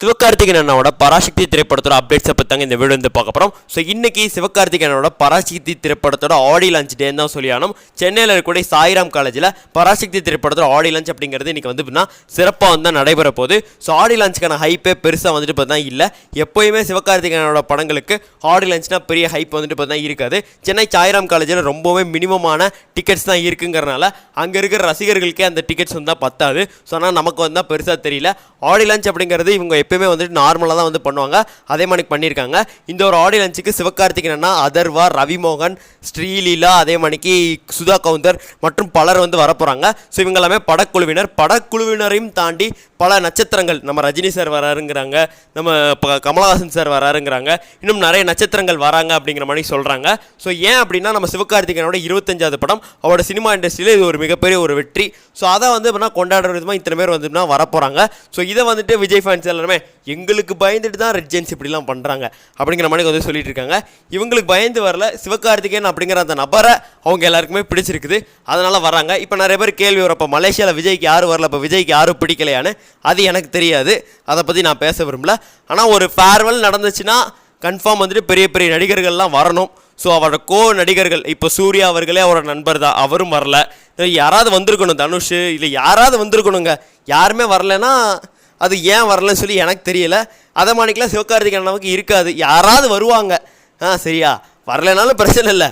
சிவகார்த்திகேயன் அண்ணாவோட பராசக்தி திரைப்படத்தோட அப்டேட்ஸை பற்றி தாங்க இந்த வீடியோ வந்து பார்க்க போகிறோம். ஸோ இன்றைக்கி சிவகார்த்திகேயனோட பராசக்தி திரைப்படத்தோட ஆடி லான்ச் டேன்னு தான் சொல்லியானோம். சென்னையில் இருக்கக்கூடிய சாய்ராம் காலேஜில் பராசக்தி திரைப்படத்தோட ஆடி லான்ச் அப்படிங்கிறது இன்றைக்கி வந்து சிறப்பாக வந்து நடைபெற போகுது. ஸோ ஆடி லான்ச்சுக்கான ஹைப்பே பெருசாக வந்துட்டு பார்த்தா இல்லை. எப்போயுமே சிவகார்த்திகேயனோட படங்களுக்கு ஆடி லான்ச்னா பெரிய ஹைப் வந்துட்டு பார்த்தா இருக்காது. சென்னை சாய்ராம் காலேஜில் ரொம்பவே மினிமமான டிக்கெட்ஸ் தான் இருக்குங்கிறனால அங்கே இருக்கிற ரசிகர்களுக்கே அந்த டிக்கெட்ஸ் வந்தால் பத்தாது. ஸோ ஆனால் நமக்கு வந்தால் பெருசாக தெரியல. ஆடி லான்ச் அப்படிங்கிறது இவங்க எப்பயுமே வந்துட்டு நார்மலாக தான் வந்து பண்ணுவாங்க. அதே மாதிரி பண்ணியிருக்காங்க. இந்த ஒரு ஆடியோ லஞ்சுக்கு சிவகார்த்திகேயன் அண்ணா, அதர்வா, ரவிமோகன், ஸ்ரீலீலா, அதே மணிக்கு சுதா கவுந்தர் மற்றும் பலர் வந்து வரப்போகிறாங்க. ஸோ இவங்க எல்லாமே படக்குழுவினரையும் தாண்டி பல நட்சத்திரங்கள், நம்ம ரஜினி சார் வராருங்கிறாங்க, நம்ம கமலஹாசன் சார் வராருங்கிறாங்க, இன்னும் நிறைய நட்சத்திரங்கள் வராங்க அப்படிங்கிற மாதிரி சொல்கிறாங்க. ஸோ ஏன் அப்படின்னா நம்ம சிவகார்த்திகேயனோட 25வது படம் அவரோட சினிமா இண்டஸ்ட்ரியில் இது ஒரு மிகப்பெரிய ஒரு வெற்றி. ஸோ அதை வந்து கொண்டாடுற விதமாக இத்தனை பேர் வந்து வரப்போகிறாங்க. ஸோ இதை வந்துட்டு விஜய் ஃபேன்ஸ் எல்லாருமே எங்களுக்கு பயந்துட்டு தான் ரெட் ஜெயின்ஸ் இப்படிலாம் பண்ணுறாங்க அப்படிங்கிற மாதிரி வந்து சொல்லிட்டு இருக்காங்க. இவங்களுக்கு பயந்து வரல, சிவகார்த்திகேயன் அப்படிங்கிற அந்த நபரை அவங்க எல்லாருக்குமே பிடிச்சிருக்குது, அதனால் வராங்க. இப்போ நிறைய பேர் கேள்வி வரப்போ மலேசியாவில் விஜய்க்கு யாரும் வரல, இப்போ விஜய்க்கு யாரும் பிடிக்கலையான்னு. அது எனக்கு தெரியாது, அதை பற்றி நான் பேச விரும்பல. ஆனால் ஒரு ஃபேர்வெல் நடந்துச்சுன்னா கன்ஃபார்ம் வந்துட்டு பெரிய பெரிய நடிகர்கள்லாம் வரணும். ஸோ அவரோட நடிகர்கள் இப்போ சூர்யா அவர்களே அவரோட நண்பர் தான், அவரும் வரல. யாராவது வந்திருக்கணும், தனுஷ் இல்லை யாராவது வந்திருக்கணுங்க. யாருமே வரலைன்னா அது ஏன் வரலன்னு சொல்லி எனக்கு தெரியல. அதை மாணிக்கெலாம் சிவகார்த்திகேயன் நமக்கு இருக்காது, யாராவது வருவாங்க. சரியா, வரலைனாலும் பிரச்சனை இல்லை,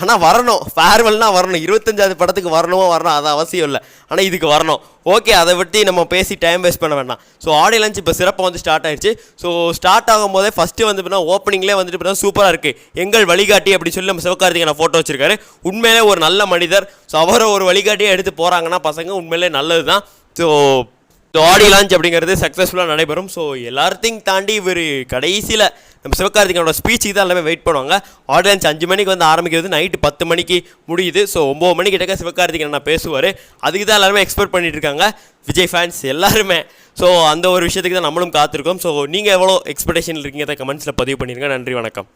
ஆனால் வரணும். ஃபேர்வெல்னால் வரணும். 25வது படத்துக்கு வரணும், அது அவசியம் இல்லை, ஆனால் இதுக்கு வரணும். ஓகே, அதை பற்றி நம்ம பேசி டைம் வேஸ்ட் பண்ண வேண்டாம். ஸோ ஆடியோ லஞ்ச் இப்போ சிறப்பாக வந்து ஸ்டார்ட் ஆகிடுச்சு. ஸோ ஸ்டார்ட் ஆகும்போதே ஃபஸ்ட்டு வந்து ஓப்பனிங்லேயே வந்துட்டு சூப்பராக இருக்குது. எங்கள் வழிகாட்டி அப்படி சொல்லி நம்ம சிவகார்த்திகேயன் ஃபோட்டோ வச்சுருக்காரு. உண்மையிலே ஒரு நல்ல மனிதர். ஸோ அவரை ஒரு வழிகாட்டியே எடுத்து போகிறாங்கன்னா பசங்க உண்மையிலே நல்லது தான். ஸோ ஆடியோ லான்ச் அப்படிங்கிறது சக்ஸஸ்ஃபுல்லாக நடைபெறும். ஸோ எல்லாத்தையும் தாண்டி இவர் கடைசியில் நம்ம சிவகார்த்திகேயனோட ஸ்பீச்சுக்கு தான் எல்லாமே வெயிட் பண்ணுவாங்க. ஆடியோ லான்ச் 5 மணிக்கு வந்து ஆரம்பிக்கிறது, நைட்டு 10 மணிக்கு முடியுது. ஸோ 9 மணிக்கு கிட்டக்க சிவகார்த்திகேயன் நான் பேசுவார். அதுக்கு தான் எல்லாருமே எக்ஸ்பெக்ட் பண்ணிட்டு இருக்காங்க விஜய் ஃபேன்ஸ் எல்லாருமே. ஸோ அந்த ஒரு விஷயத்துக்கு தான் நம்மளும் காத்திருக்கோம். ஸோ நீங்கள் எவ்வளோ எக்ஸ்பெக்டேஷன் இருக்கீங்க, கமெண்ட்ஸில் பதிவு பண்ணிடுங்க. நன்றி, வணக்கம்.